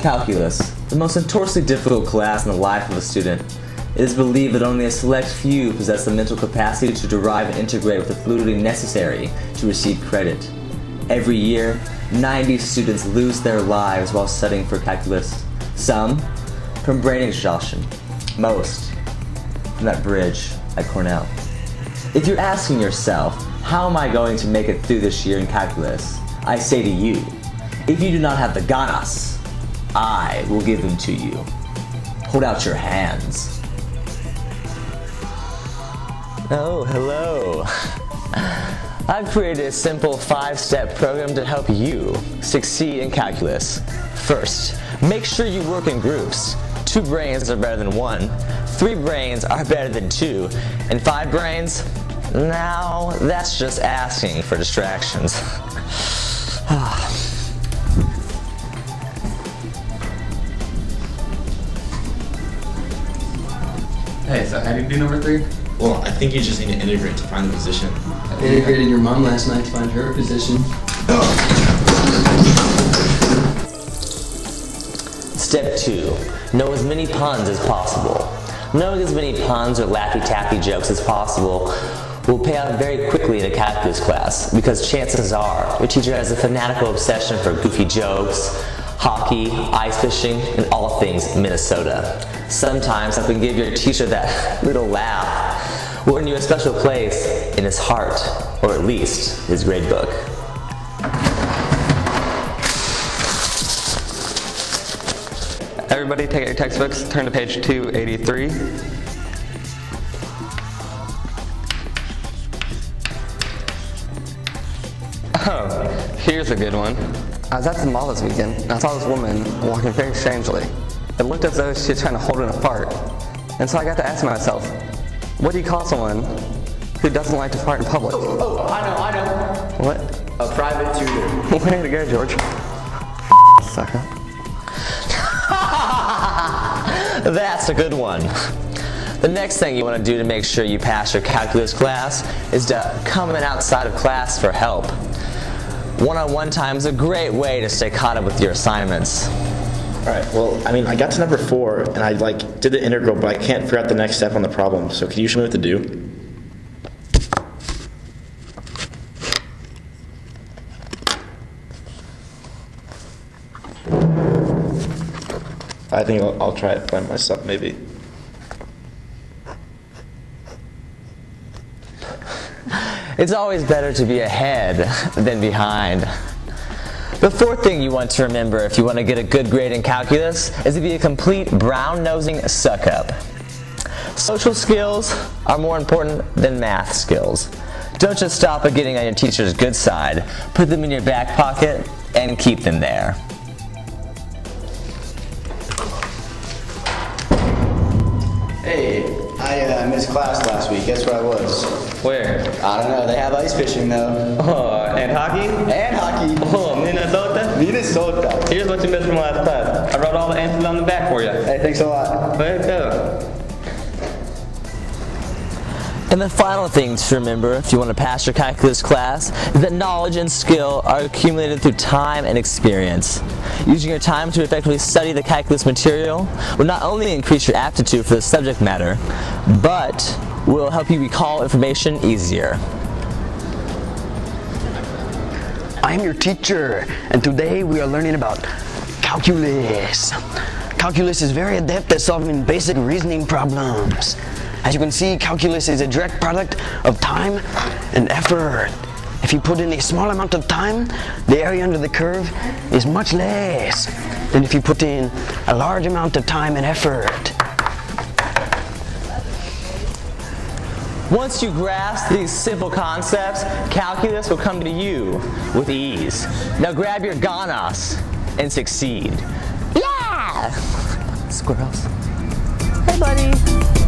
Calculus, the most notoriously difficult class in the life of a student. It is believed that only a select few possess the mental capacity to derive and integrate with the fluidity necessary to receive credit. Every year, 90 students lose their lives while studying for calculus. Some from brain exhaustion, most from that bridge at Cornell. If you're asking yourself, how am I going to make it through this year in calculus? I say to you, if you do not have the ganas, I will give them to you. Hold out your hands. Oh, hello. I've created a simple 5-step program to help you succeed in calculus. First, make sure you work in groups. 2 brains are better than 1, 3 brains are better than 2, and 5 brains? Now, that's just asking for distractions. Hey, so how do you do number 3? Well, I think you just need to integrate to find the position. I integrated your mom last night to find her position. Step 2. Know as many puns as possible. Knowing as many puns or laffy-taffy jokes as possible will pay out very quickly in a calculus class, because chances are your teacher has a fanatical obsession for goofy jokes, hockey, ice fishing, and all things Minnesota. Sometimes I can give your teacher that little laugh will earn you a special place in his heart, or at least his grade book. Everybody take out your textbooks, turn to page 283. Oh, here's a good one. I was at the mall this weekend, and I saw this woman walking very strangely. It looked as though she was trying to hold in a fart. And so I got to ask myself, what do you call someone who doesn't like to fart in public? Oh, I know. What? A private tutor. Way to go, George. Sucker. That's a good one. The next thing you want to do to make sure you pass your calculus class is to come in outside of class for help. One-on-one time is a great way to stay caught up with your assignments. Alright, well, I got to number 4, and I did the integral, but I can't figure out the next step on the problem. So could you show me what to do? I think I'll try it by myself, maybe. It's always better to be ahead than behind. The fourth thing you want to remember if you want to get a good grade in calculus is to be a complete brown-nosing suck-up. Social skills are more important than math skills. Don't just stop at getting on your teacher's good side. Put them in your back pocket and keep them there. Hey, I missed class last week. Guess where I was? Where? I don't know. They have ice fishing though. Oh, and hockey? And hockey. Oh, Minnesota? Minnesota. Here's what you missed from last class. I wrote all the answers on the back for you. Hey, thanks a lot. Way to go. And the final thing to remember if you want to pass your calculus class is that knowledge and skill are accumulated through time and experience. Using your time to effectively study the calculus material will not only increase your aptitude for the subject matter, but will help you recall information easier. I am your teacher, and today we are learning about calculus. Calculus is very adept at solving basic reasoning problems. As you can see, calculus is a direct product of time and effort. If you put in a small amount of time, the area under the curve is much less than if you put in a large amount of time and effort. Once you grasp these simple concepts, calculus will come to you with ease. Now grab your ganas and succeed. Yeah! Squirrels. Hey, buddy.